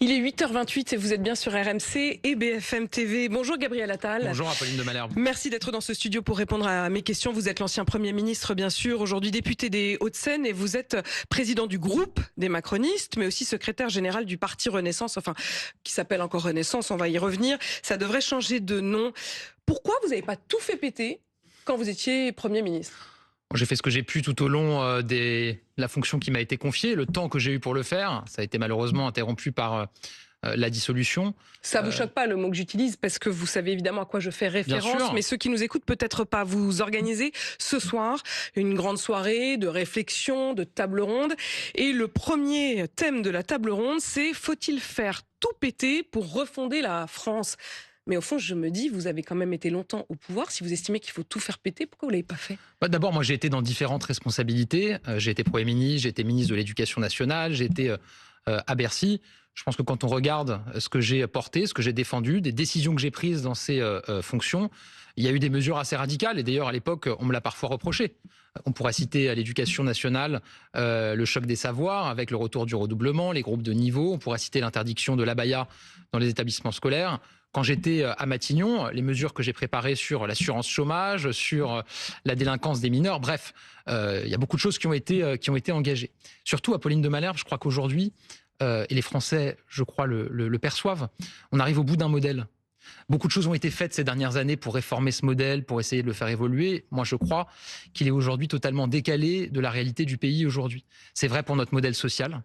Il est 8h28 et vous êtes bien sur RMC et BFM TV. Bonjour Gabriel Attal. Bonjour Apolline de Malherbe. Merci d'être dans ce studio pour répondre à mes questions. Vous êtes l'ancien Premier ministre, bien sûr, aujourd'hui député des Hauts-de-Seine et vous êtes président du groupe des macronistes, mais aussi secrétaire général du parti Renaissance, enfin, qui s'appelle encore Renaissance, on va y revenir. Ça devrait changer de nom. Pourquoi vous n'avez pas tout fait péter quand vous étiez Premier ministre ? J'ai fait ce que j'ai pu tout au long de la fonction qui m'a été confiée, le temps que j'ai eu pour le faire. Ça a été malheureusement interrompu par la dissolution. Ça vous choque pas le mot que j'utilise parce que vous savez évidemment à quoi je fais référence, mais ceux qui nous écoutent peut-être pas. Vous organisez ce soir une grande soirée de réflexion, de table ronde, et le premier thème de la table ronde, c'est faut-il faire tout péter pour refonder la France ? Mais au fond, je me dis, vous avez quand même été longtemps au pouvoir. Si vous estimez qu'il faut tout faire péter, pourquoi vous ne l'avez pas fait ? D'abord, moi j'ai été dans différentes responsabilités. J'ai été Premier ministre, j'ai été ministre de l'Éducation nationale, j'ai été à Bercy. Je pense que quand on regarde ce que j'ai porté, ce que j'ai défendu, des décisions que j'ai prises dans ces fonctions, il y a eu des mesures assez radicales. Et d'ailleurs, à l'époque, on me l'a parfois reproché. On pourrait citer à l'Éducation nationale le choc des savoirs avec le retour du redoublement, les groupes de niveau. On pourrait citer l'interdiction de l'abaya dans les établissements scolaires. Quand j'étais à Matignon, les mesures que j'ai préparées sur l'assurance chômage, sur la délinquance des mineurs, bref, il y a beaucoup de choses qui ont été engagées. Surtout, Apolline de Malherbe, je crois qu'aujourd'hui, et les Français, je crois, le perçoivent, on arrive au bout d'un modèle. Beaucoup de choses ont été faites ces dernières années pour réformer ce modèle, pour essayer de le faire évoluer. Moi, je crois qu'il est aujourd'hui totalement décalé de la réalité du pays aujourd'hui. C'est vrai pour notre modèle social.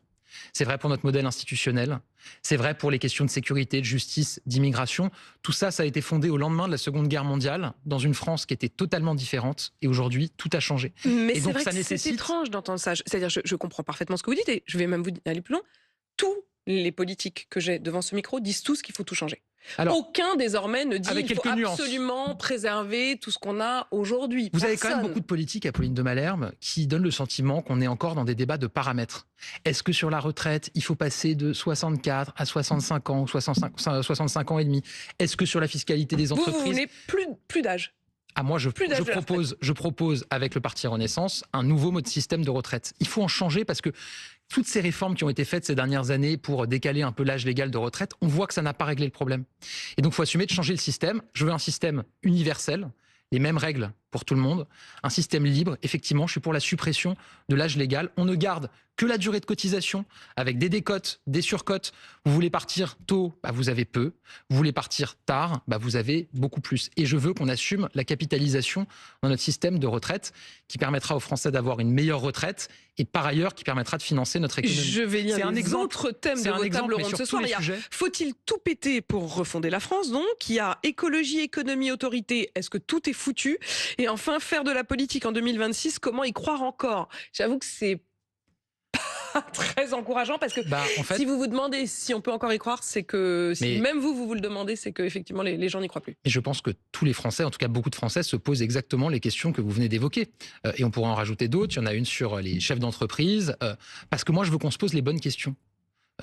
C'est vrai pour notre modèle institutionnel, c'est vrai pour les questions de sécurité, de justice, d'immigration. Tout ça, ça a été fondé au lendemain de la Seconde Guerre mondiale, dans une France qui était totalement différente. Et aujourd'hui, tout a changé. Mais et c'est donc, vrai ça que nécessite... c'est étrange d'entendre ça. C'est-à-dire, je comprends parfaitement ce que vous dites et je vais même vous aller plus loin. Tous les politiques que j'ai devant ce micro disent tous qu'il faut tout changer. Alors, aucun désormais ne dit qu'il faut absolument préserver tout ce qu'on a aujourd'hui. Vous avez quand même beaucoup de politiques, Apolline de Malherbe, qui donnent le sentiment qu'on est encore dans des débats de paramètres. Est-ce que sur la retraite, il faut passer de 64 à 65 ans, 65 ans et demi? Est-ce que sur la fiscalité des entreprises... Vous voulez plus d'âge? Ah, moi, je propose avec le parti Renaissance un nouveau mode système de retraite. Il faut en changer parce que toutes ces réformes qui ont été faites ces dernières années pour décaler un peu l'âge légal de retraite, on voit que ça n'a pas réglé le problème. Et donc, il faut assumer de changer le système. Je veux un système universel, les mêmes règles pour tout le monde, un système libre. Effectivement, je suis pour la suppression de l'âge légal. On ne garde que la durée de cotisation avec des décotes, des surcotes. Vous voulez partir tôt, vous avez peu. Vous voulez partir tard, vous avez beaucoup plus. Et je veux qu'on assume la capitalisation dans notre système de retraite qui permettra aux Français d'avoir une meilleure retraite et par ailleurs qui permettra de financer notre économie. Je vais lire les autres thèmes de vos tables rondes ce soir. Faut-il tout péter pour refonder la France, donc? Il y a écologie, économie, autorité. Est-ce que tout est foutu? Et enfin, faire de la politique en 2026, comment y croire encore? J'avoue que c'est pas très encourageant parce que en fait, si vous vous demandez si on peut encore y croire, c'est que si même vous le demandez, c'est que effectivement les gens n'y croient plus. Et je pense que tous les Français, en tout cas beaucoup de Français, se posent exactement les questions que vous venez d'évoquer. Et on pourrait en rajouter d'autres. Il y en a une sur les chefs d'entreprise. Parce que moi, je veux qu'on se pose les bonnes questions.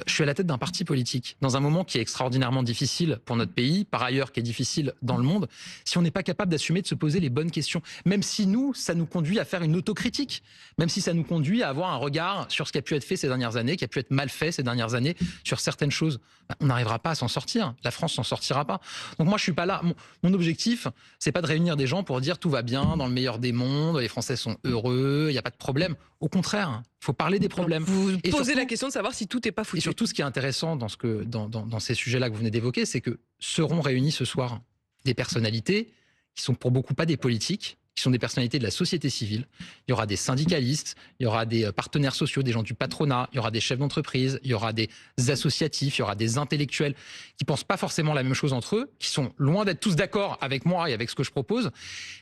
Je suis à la tête d'un parti politique, dans un moment qui est extraordinairement difficile pour notre pays, par ailleurs qui est difficile dans le monde, si on n'est pas capable d'assumer de se poser les bonnes questions, même si ça nous conduit à faire une autocritique, même si ça nous conduit à avoir un regard sur ce qui a pu être fait ces dernières années, qui a pu être mal fait ces dernières années, sur certaines choses, on n'arrivera pas à s'en sortir. La France s'en sortira pas. Donc moi, je suis pas là. Mon objectif, c'est pas de réunir des gens pour dire tout va bien, dans le meilleur des mondes, les Français sont heureux, il n'y a pas de problème. Au contraire, il faut parler des problèmes. Vous posez la question de savoir si tout n'est pas foutu. Et surtout, ce qui est intéressant dans ces sujets-là que vous venez d'évoquer, c'est que seront réunis ce soir des personnalités qui sont pour beaucoup pas des politiques, qui sont des personnalités de la société civile. Il y aura des syndicalistes, il y aura des partenaires sociaux, des gens du patronat, il y aura des chefs d'entreprise, il y aura des associatifs, il y aura des intellectuels qui pensent pas forcément la même chose entre eux, qui sont loin d'être tous d'accord avec moi et avec ce que je propose,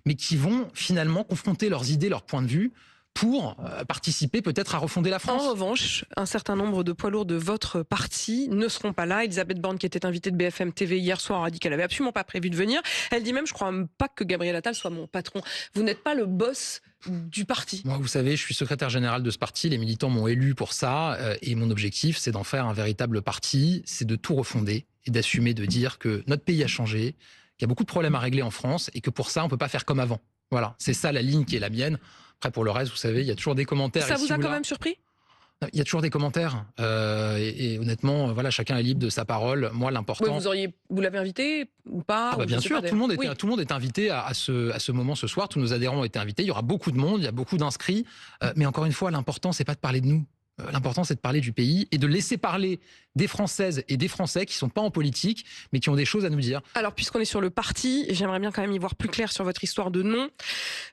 mais qui vont finalement confronter leurs idées, leurs points de vue, pour participer peut-être à refonder la France. En revanche, un certain nombre de poids lourds de votre parti ne seront pas là. Elisabeth Borne, qui était invitée de BFM TV hier soir, a dit qu'elle avait absolument pas prévu de venir. Elle dit même, je crois pas que Gabriel Attal soit mon patron. Vous n'êtes pas le boss du parti. Moi, vous savez, je suis secrétaire général de ce parti. Les militants m'ont élu pour ça. Et mon objectif, c'est d'en faire un véritable parti. C'est de tout refonder et d'assumer de dire que notre pays a changé, qu'il y a beaucoup de problèmes à régler en France et que pour ça, on peut pas faire comme avant. Voilà, c'est ça la ligne qui est la mienne. Après, pour le reste, vous savez, il y a toujours des commentaires. Ça vous a quand même surpris ? Il y a toujours des commentaires et honnêtement, voilà, chacun est libre de sa parole. Moi, l'important. Oui, vous l'avez invité ou pas? Bien sûr, tout le monde est invité à ce moment ce soir. Tous nos adhérents ont été invités. Il y aura beaucoup de monde, il y a beaucoup d'inscrits. Mais encore une fois, l'important, c'est pas de parler de nous. L'important, c'est de parler du pays et de laisser parler des Françaises et des Français qui ne sont pas en politique, mais qui ont des choses à nous dire. Alors, puisqu'on est sur le parti, j'aimerais bien quand même y voir plus clair sur votre histoire de nom.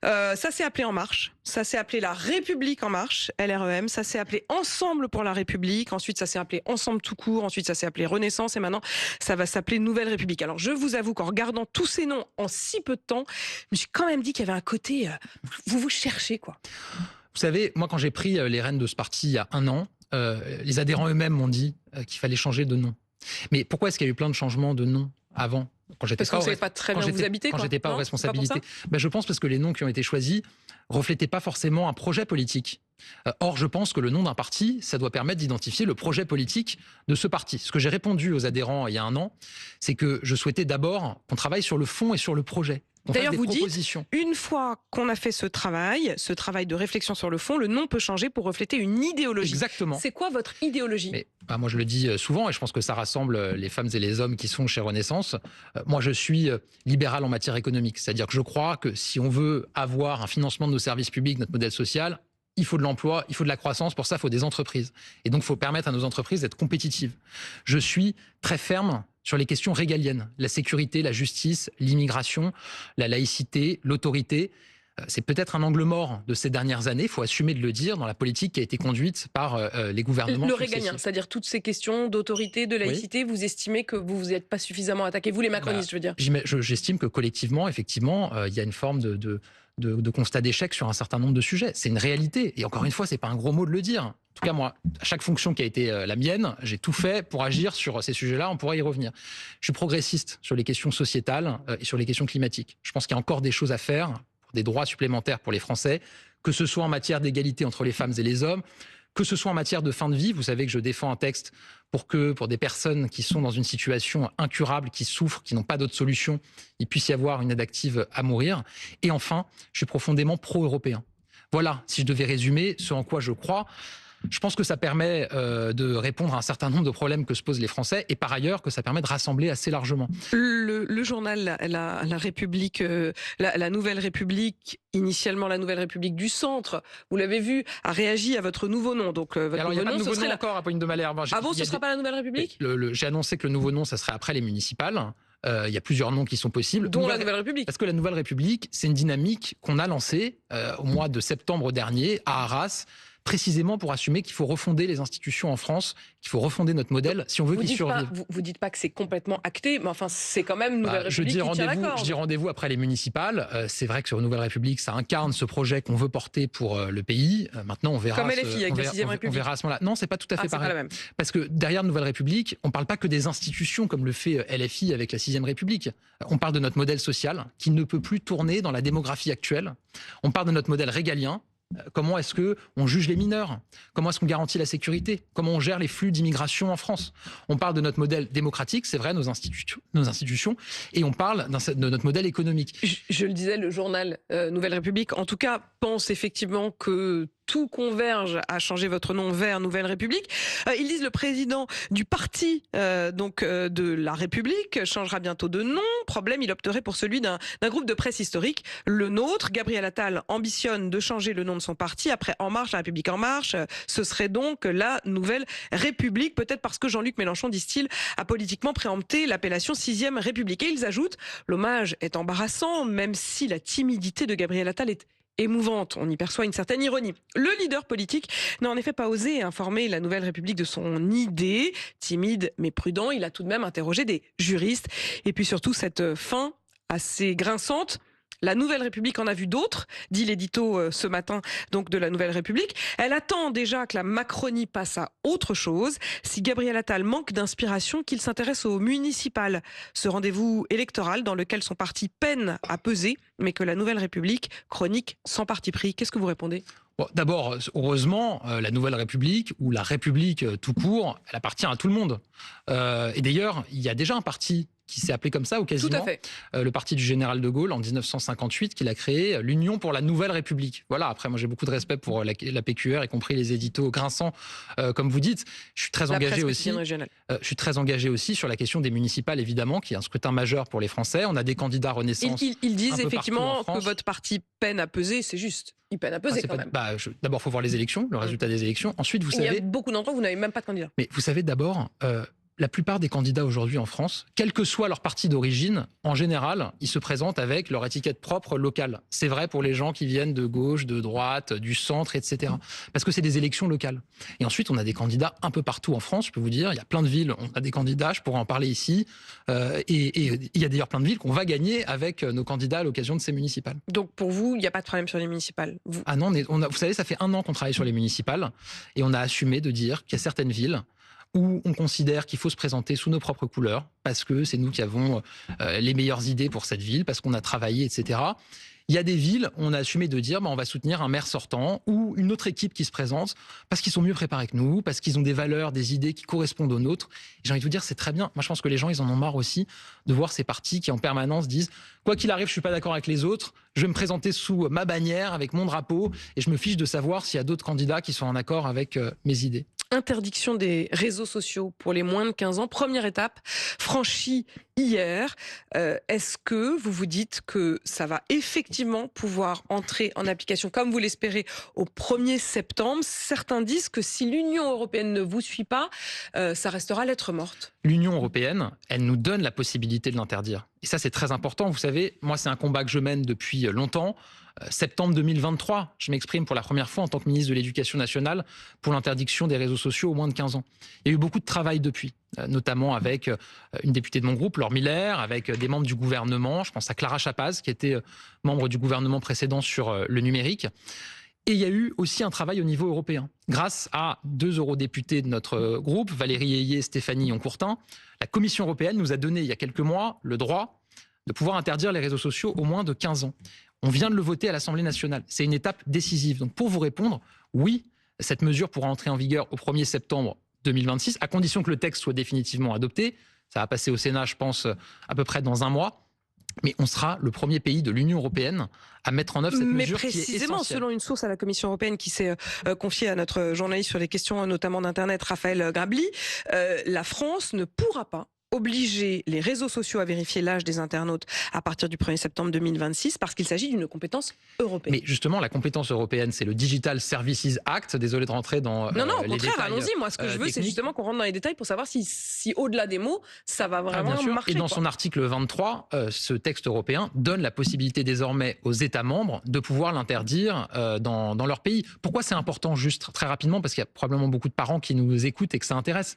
Ça s'est appelé En Marche, ça s'est appelé La République En Marche, LREM, ça s'est appelé Ensemble pour la République, ensuite ça s'est appelé Ensemble tout court, ensuite ça s'est appelé Renaissance et maintenant ça va s'appeler Nouvelle République. Alors, je vous avoue qu'en regardant tous ces noms en si peu de temps, je me suis quand même dit qu'il y avait un côté, vous cherchez quoi. Vous savez, moi, quand j'ai pris les rênes de ce parti il y a 1 an, les adhérents eux-mêmes m'ont dit qu'il fallait changer de nom. Mais pourquoi est-ce qu'il y a eu plein de changements de nom avant, parce que vous ne savez pas très bien où vous habitez, quand j'étais pas aux responsabilités? Je pense parce que les noms qui ont été choisis reflétaient pas forcément un projet politique. Or, je pense que le nom d'un parti, ça doit permettre d'identifier le projet politique de ce parti. Ce que j'ai répondu aux adhérents il y a 1 an, c'est que je souhaitais d'abord qu'on travaille sur le fond et sur le projet. D'ailleurs, vous dites, une fois qu'on a fait ce travail de réflexion sur le fond, le nom peut changer pour refléter une idéologie. Exactement. C'est quoi votre idéologie? Moi, je le dis souvent, et je pense que ça rassemble les femmes et les hommes qui sont chez Renaissance. Moi, je suis libéral en matière économique. C'est-à-dire que je crois que si on veut avoir un financement de nos services publics, notre modèle social, il faut de l'emploi, il faut de la croissance. Pour ça, il faut des entreprises. Et donc, il faut permettre à nos entreprises d'être compétitives. Je suis très ferme sur les questions régaliennes, la sécurité, la justice, l'immigration, la laïcité, l'autorité. C'est peut-être un angle mort de ces dernières années, il faut assumer de le dire, dans la politique qui a été conduite par les gouvernements successifs. Le régalien, c'est-à-dire toutes ces questions d'autorité, de laïcité, oui. Vous estimez que vous vous êtes pas suffisamment attaqué, vous les macronistes, je veux dire. J'estime que collectivement, effectivement, il y a une forme de constat d'échec sur un certain nombre de sujets. C'est une réalité. Et encore une fois, c'est pas un gros mot de le dire. En tout cas, moi, à chaque fonction qui a été la mienne, j'ai tout fait pour agir sur ces sujets-là. On pourra y revenir. Je suis progressiste sur les questions sociétales et sur les questions climatiques. Je pense qu'il y a encore des choses à faire, pour des droits supplémentaires pour les Français, que ce soit en matière d'égalité entre les femmes et les hommes, que ce soit en matière de fin de vie. Vous savez que je défends un texte pour des personnes qui sont dans une situation incurable, qui souffrent, qui n'ont pas d'autre solution, il puisse y avoir une aide active à mourir. Et enfin, je suis profondément pro-européen. Voilà, si je devais résumer ce en quoi je crois. Je pense que ça permet de répondre à un certain nombre de problèmes que se posent les Français et par ailleurs que ça permet de rassembler assez largement. Le journal la République, la Nouvelle République, initialement la Nouvelle République du Centre, vous l'avez vu, a réagi à votre nouveau nom. Donc votre alors, il n'y a pas de nouveau nom encore, Apolline de Malherbe. Ah bon, ce ne sera pas la Nouvelle République? J'ai annoncé que le nouveau nom, ça serait après les municipales. Il y a plusieurs noms qui sont possibles. Dont la Nouvelle République. Parce que la Nouvelle République, c'est une dynamique qu'on a lancée au mois de septembre dernier à Arras, précisément pour assumer qu'il faut refonder les institutions en France, qu'il faut refonder notre modèle si on veut qu'il survive. Vous dites pas que c'est complètement acté, mais enfin c'est quand même Nouvelle République qui tient la corde. Je dis rendez-vous après les municipales. C'est vrai que sur Nouvelle République, ça incarne ce projet qu'on veut porter pour le pays. Maintenant, on verra. Comme LFI avec la 6e République. On verra à ce moment-là. Non, c'est pas tout à fait pareil. Pas la même. Parce que derrière Nouvelle République, on parle pas que des institutions comme le fait LFI avec la 6e République. On parle de notre modèle social qui ne peut plus tourner dans la démographie actuelle. On parle de notre modèle régalien. Comment est-ce qu'on juge les mineurs? Comment est-ce qu'on garantit la sécurité? Comment on gère les flux d'immigration en France? On parle de notre modèle démocratique, c'est vrai, nos institutions, et on parle de notre modèle économique. Je le disais, le journal Nouvelle République, en tout cas, pense effectivement que tout converge à changer votre nom vers Nouvelle République. Ils disent le président du parti de la République changera bientôt de nom. Problème, il opterait pour celui d'un groupe de presse historique, le nôtre. Gabriel Attal ambitionne de changer le nom de son parti. Après En Marche, la République En Marche, ce serait donc la Nouvelle République. Peut-être parce que Jean-Luc Mélenchon, disent-ils, a politiquement préempté l'appellation 6e République. Et ils ajoutent, l'hommage est embarrassant, même si la timidité de Gabriel Attal est émouvante. On y perçoit une certaine ironie. Le leader politique n'a en effet pas osé informer la Nouvelle République de son idée. Timide mais prudent, il a tout de même interrogé des juristes. Et puis surtout cette fin assez grinçante. La Nouvelle République en a vu d'autres, dit l'édito ce matin donc de la Nouvelle République. Elle attend déjà que la Macronie passe à autre chose. Si Gabriel Attal manque d'inspiration, qu'il s'intéresse au municipal, ce rendez-vous électoral dans lequel son parti peine à peser, mais que la Nouvelle République chronique sans parti pris. Qu'est-ce que vous répondez ? Bon, d'abord, heureusement, la Nouvelle République, ou la République tout court, elle appartient à tout le monde. Et d'ailleurs, il y a déjà un parti qui s'est appelé comme ça ou quasiment. Tout à fait. Le parti du général de Gaulle en 1958 qu'il a créé, l'Union pour la Nouvelle République. Voilà, après moi j'ai beaucoup de respect pour la PQR, y compris les éditos grinçants, comme vous dites. Je suis très engagé aussi. Je suis très engagé aussi sur la question des municipales, évidemment, qui est un scrutin majeur pour les Français. On a des candidats Renaissance. Ils disent effectivement que votre parti peine à peser, c'est juste. Il peine à peser quand même. D'abord, il faut voir les élections, le résultat des élections. Ensuite, vous savez... Il y a beaucoup d'entre eux, vous n'avez même pas de candidat. Mais vous savez, d'abord... la plupart des candidats aujourd'hui en France, quel que soit leur parti d'origine, en général, ils se présentent avec leur étiquette propre locale. C'est vrai pour les gens qui viennent de gauche, de droite, du centre, etc. Parce que c'est des élections locales. Et ensuite, on a des candidats un peu partout en France. Je peux vous dire, il y a plein de villes, on a des candidats, je pourrais en parler ici. Et il y a d'ailleurs plein de villes qu'on va gagner avec nos candidats à l'occasion de ces municipales. Donc pour vous, il n'y a pas de problème sur les municipales? Ah non, vous savez, ça fait 1 an qu'on travaille sur les municipales. Et on a assumé de dire qu'il y a certaines villes où on considère qu'il faut se présenter sous nos propres couleurs, parce que c'est nous qui avons les meilleures idées pour cette ville, parce qu'on a travaillé, etc. Il y a des villes où on a assumé de dire on va soutenir un maire sortant ou une autre équipe qui se présente, parce qu'ils sont mieux préparés que nous, parce qu'ils ont des valeurs, des idées qui correspondent aux nôtres. J'ai envie de vous dire, c'est très bien. Moi, je pense que les gens, ils en ont marre aussi de voir ces partis qui, en permanence, disent quoi qu'il arrive, je suis pas d'accord avec les autres, je vais me présenter sous ma bannière, avec mon drapeau, et je me fiche de savoir s'il y a d'autres candidats qui sont en accord avec mes idées. Interdiction des réseaux sociaux pour les moins de 15 ans. Première étape franchie hier. Est-ce que vous vous dites que ça va effectivement pouvoir entrer en application, comme vous l'espérez, au 1er septembre? Certains disent que si l'Union européenne ne vous suit pas, ça restera lettre morte. L'Union européenne, elle nous donne la possibilité de l'interdire. Et ça, c'est très important. Vous savez, moi, c'est un combat que je mène depuis longtemps. Septembre 2023, je m'exprime pour la première fois en tant que ministre de l'Éducation nationale pour l'interdiction des réseaux sociaux aux moins de 15 ans. Il y a eu beaucoup de travail depuis, notamment avec une députée de mon groupe, Laure Miller, avec des membres du gouvernement. Je pense à Clara Chapaz, qui était membre du gouvernement précédent sur le numérique. Et il y a eu aussi un travail au niveau européen. Grâce à 2 eurodéputés de notre groupe, Valérie Ayé et Stéphanie Yoncourtin, la Commission européenne nous a donné il y a quelques mois le droit de pouvoir interdire les réseaux sociaux aux moins de 15 ans. On vient de le voter à l'Assemblée nationale. C'est une étape décisive. Donc pour vous répondre, oui, cette mesure pourra entrer en vigueur au 1er septembre 2026, à condition que le texte soit définitivement adopté. Ça va passer au Sénat, je pense, à peu près dans 1 mois. Mais on sera le premier pays de l'Union européenne à mettre en œuvre cette mesure qui est essentielle. Mais précisément, selon une source à la Commission européenne qui s'est confiée à notre journaliste sur les questions notamment d'Internet, Raphaël Grabli, la France ne pourra pas obliger les réseaux sociaux à vérifier l'âge des internautes à partir du 1er septembre 2026 parce qu'il s'agit d'une compétence européenne. Mais justement, la compétence européenne, c'est le Digital Services Act. Désolé de rentrer dans non, au les contraire, détails. Allons-y. Moi, ce que je veux, c'est justement qu'on rentre dans les détails pour savoir si au-delà des mots, ça va vraiment marcher. Et dans son article 23, ce texte européen donne la possibilité désormais aux États membres de pouvoir l'interdire dans leur pays. Pourquoi c'est important? Juste très rapidement, parce qu'il y a probablement beaucoup de parents qui nous écoutent et que ça intéresse.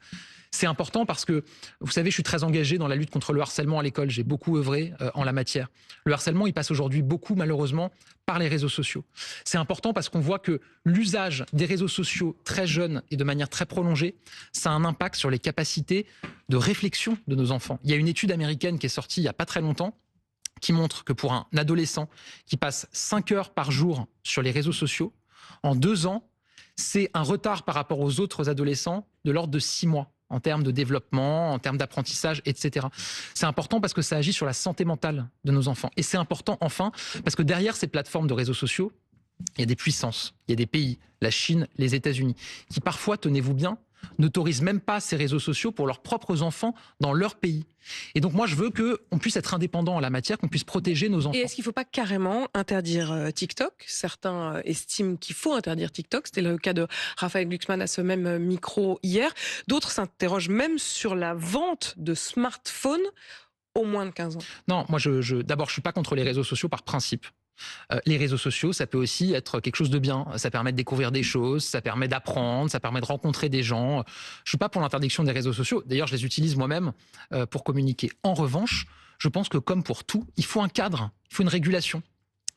C'est important parce que, vous savez, je suis très engagé dans la lutte contre le harcèlement à l'école. J'ai beaucoup œuvré en la matière. Le harcèlement, il passe aujourd'hui beaucoup, malheureusement, par les réseaux sociaux. C'est important parce qu'on voit que l'usage des réseaux sociaux très jeunes et de manière très prolongée, ça a un impact sur les capacités de réflexion de nos enfants. Il y a une étude américaine qui est sortie il n'y a pas très longtemps qui montre que pour un adolescent qui passe 5 heures par jour sur les réseaux sociaux, en 2 ans, c'est un retard par rapport aux autres adolescents de l'ordre de 6 mois. En termes de développement, en termes d'apprentissage, etc. C'est important parce que ça agit sur la santé mentale de nos enfants. Et c'est important, enfin, parce que derrière ces plateformes de réseaux sociaux, il y a des puissances, il y a des pays, la Chine, les États-Unis, qui parfois, tenez-vous bien, n'autorisent même pas ces réseaux sociaux pour leurs propres enfants dans leur pays. Et donc moi, je veux qu'on puisse être indépendant en la matière, qu'on puisse protéger nos enfants. Et est-ce qu'il ne faut pas carrément interdire TikTok? Certains estiment qu'il faut interdire TikTok. C'était le cas de Raphaël Glucksmann à ce même micro hier. D'autres s'interrogent même sur la vente de smartphones aux moins de 15 ans. Non, moi, d'abord, je ne suis pas contre les réseaux sociaux par principe. Les réseaux sociaux, ça peut aussi être quelque chose de bien. Ça permet de découvrir des choses, ça permet d'apprendre, ça permet de rencontrer des gens. Je ne suis pas pour l'interdiction des réseaux sociaux. D'ailleurs, je les utilise moi-même pour communiquer. En revanche, je pense que comme pour tout, il faut un cadre, il faut une régulation.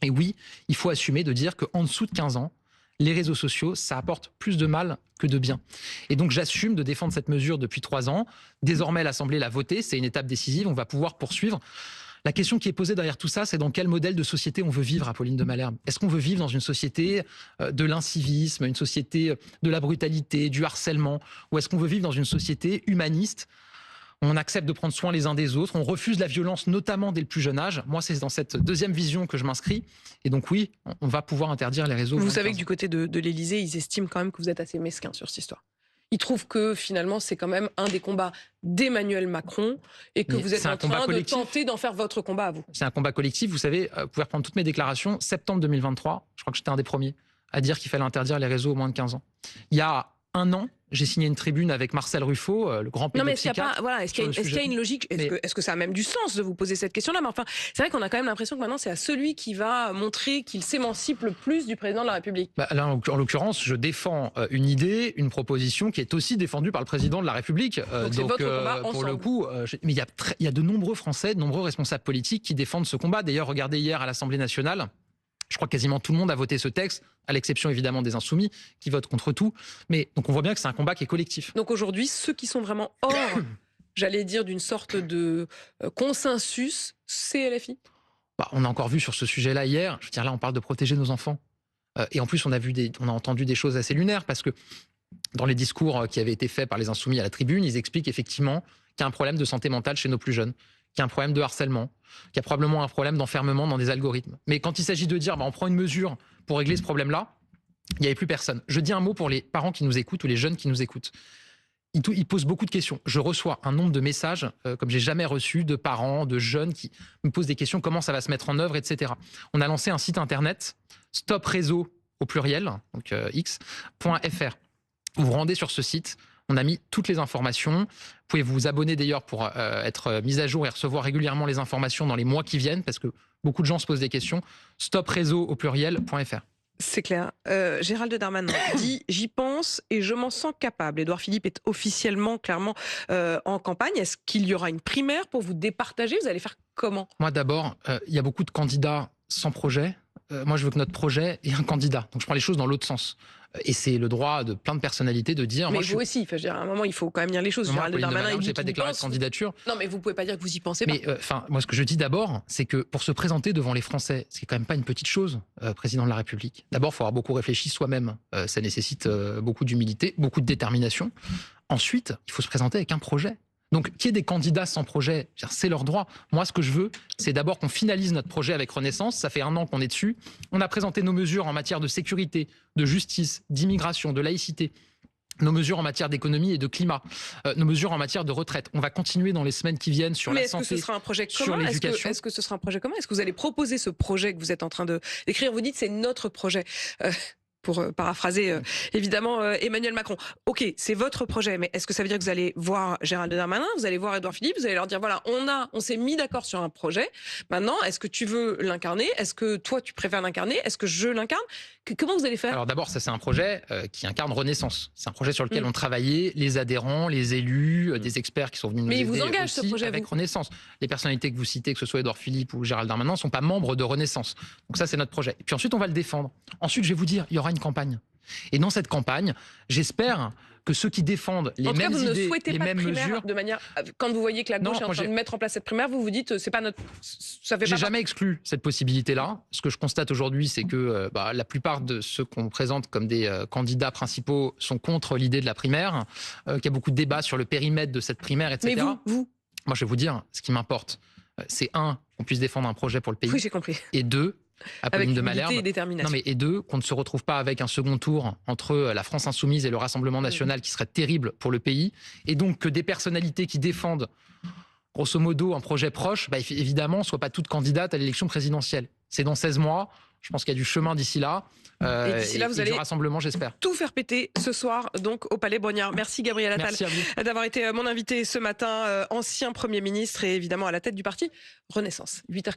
Et oui, il faut assumer de dire qu'en dessous de 15 ans, les réseaux sociaux, ça apporte plus de mal que de bien. Et donc j'assume de défendre cette mesure depuis 3 ans. Désormais, l'Assemblée l'a votée, c'est une étape décisive, on va pouvoir poursuivre. La question qui est posée derrière tout ça, c'est dans quel modèle de société on veut vivre, Apolline de Malherbe. Est-ce qu'on veut vivre dans une société de l'incivisme, une société de la brutalité, du harcèlement, ou est-ce qu'on veut vivre dans une société humaniste On accepte de prendre soin les uns des autres. On refuse la violence, notamment dès le plus jeune âge. Moi, c'est dans cette deuxième vision que je m'inscris. Et donc oui, on va pouvoir interdire les réseaux. Vous savez que du côté de l'Élysée, ils estiment quand même que vous êtes assez mesquin sur cette histoire. Ils trouvent que finalement, c'est quand même un des combats d'Emmanuel Macron et que vous êtes en train de tenter d'en faire votre combat à vous. C'est un combat collectif. Vous savez, vous pouvez reprendre toutes mes déclarations. Septembre 2023, je crois que j'étais un des premiers à dire qu'il fallait interdire les réseaux aux moins de 15 ans. Il y a un an, j'ai signé une tribune avec Marcel Ruffo, le grand pédopsychiatre. Non, mais est-ce qu'il y a une logique? Est-ce que ça a même du sens de vous poser cette question-là? Mais enfin, c'est vrai qu'on a quand même l'impression que maintenant, c'est à celui qui va montrer qu'il s'émancipe le plus du président de la République. Là, en l'occurrence, je défends une idée, une proposition qui est aussi défendue par le président de la République. Donc votre combat pour ensemble. le coup, mais il y a de nombreux Français, de nombreux responsables politiques qui défendent ce combat. D'ailleurs, regardez hier à l'Assemblée nationale. Je crois que quasiment tout le monde a voté ce texte, à l'exception évidemment des Insoumis, qui votent contre tout. Mais donc on voit bien que c'est un combat qui est collectif. Donc aujourd'hui, ceux qui sont vraiment hors, j'allais dire, d'une sorte de consensus, c'est LFI? On a encore vu sur ce sujet-là hier. Je veux dire, là, on parle de protéger nos enfants. Et en plus, on a entendu des choses assez lunaires, parce que dans les discours qui avaient été faits par les Insoumis à la tribune, ils expliquent effectivement qu'il y a un problème de santé mentale chez nos plus jeunes, qu'il y a un problème de harcèlement, qu'il y a probablement un problème d'enfermement dans des algorithmes. Mais quand il s'agit de dire on prend une mesure pour régler ce problème-là, il n'y avait plus personne. Je dis un mot pour les parents qui nous écoutent ou les jeunes qui nous écoutent. Ils posent beaucoup de questions. Je reçois un nombre de messages comme j'ai jamais reçu de parents, de jeunes qui me posent des questions, comment ça va se mettre en œuvre, etc. On a lancé un site internet, stopreseau au pluriel, donc x.fr. Vous vous rendez sur ce site. On a mis toutes les informations. Vous pouvez vous abonner d'ailleurs pour être mis à jour et recevoir régulièrement les informations dans les mois qui viennent, parce que beaucoup de gens se posent des questions. Stopreseau au pluriel.fr. C'est clair. Gérald Darmanin dit « J'y pense et je m'en sens capable ». Édouard Philippe est officiellement, clairement, en campagne. Est-ce qu'il y aura une primaire pour vous départager? Vous allez faire comment? Moi d'abord, il y a beaucoup de candidats sans projet. Moi, je veux que notre projet ait un candidat. Donc, je prends les choses dans l'autre sens. Et c'est le droit de plein de personnalités de dire... Mais vous aussi, à un moment, il faut quand même dire les choses. Moi, je n'ai pas déclaré de candidature. Non, mais vous ne pouvez pas dire que vous y pensez pas. Mais moi, ce que je dis d'abord, c'est que pour se présenter devant les Français, ce qui est quand même pas une petite chose, président de la République. D'abord, il faut avoir beaucoup réfléchi soi-même. Ça nécessite beaucoup d'humilité, beaucoup de détermination. Ensuite, il faut se présenter avec un projet. Donc, qu'il y ait des candidats sans projet, c'est leur droit. Moi, ce que je veux, c'est d'abord qu'on finalise notre projet avec Renaissance. Ça fait 1 an qu'on est dessus. On a présenté nos mesures en matière de sécurité, de justice, d'immigration, de laïcité, nos mesures en matière d'économie et de climat, nos mesures en matière de retraite. On va continuer dans les semaines qui viennent sur la santé, est-ce que ce sera un projet commun? sur l'éducation. Est-ce que ce sera un projet commun? Est-ce que vous allez proposer ce projet que vous êtes en train d'écrire? Vous dites c'est notre projet. Pour paraphraser évidemment Emmanuel Macron. Ok, c'est votre projet, mais est-ce que ça veut dire que vous allez voir Gérald Darmanin, vous allez voir Édouard Philippe, vous allez leur dire voilà, on s'est mis d'accord sur un projet. Maintenant, est-ce que tu veux l'incarner? Est-ce que toi tu préfères l'incarner? Est-ce que je l'incarne? Comment vous allez faire? Alors d'abord, ça c'est un projet qui incarne Renaissance. C'est un projet sur lequel ont travaillé les adhérents, les élus, des experts qui sont venus nous aider. Mais il vous engage ce projet avec Renaissance. Les personnalités que vous citez, que ce soit Édouard Philippe ou Gérald Darmanin, ne sont pas membres de Renaissance. Donc ça c'est notre projet. Et puis ensuite on va le défendre. Ensuite je vais vous dire, il y aura une campagne. Et dans cette campagne, j'espère que ceux qui défendent les mêmes idées, les mêmes mesures... De manière, quand vous voyez que la gauche est en train de mettre en place cette primaire, vous vous dites c'est pas notre... Ça fait J'ai jamais exclu cette possibilité-là. Ce que je constate aujourd'hui, c'est que la plupart de ceux qu'on présente comme des candidats principaux sont contre l'idée de la primaire, qu'il y a beaucoup de débats sur le périmètre de cette primaire, etc. Mais vous Moi, je vais vous dire, ce qui m'importe, c'est qu'on puisse défendre un projet pour le pays. Oui, j'ai compris. Et 2, avec humilité et détermination. Non mais et 2, qu'on ne se retrouve pas avec un second tour entre la France insoumise et le Rassemblement national qui serait terrible pour le pays, et donc que des personnalités qui défendent grosso modo un projet proche, évidemment, ne soient pas toutes candidates à l'élection présidentielle. C'est dans 16 mois, je pense qu'il y a du chemin d'ici là. Et d'ici là, vous allez du rassemblement, j'espère. Tout faire péter ce soir, donc au Palais Brongniart. Merci Gabriel Attal d'avoir été mon invité ce matin, ancien Premier ministre et évidemment à la tête du parti Renaissance. 8h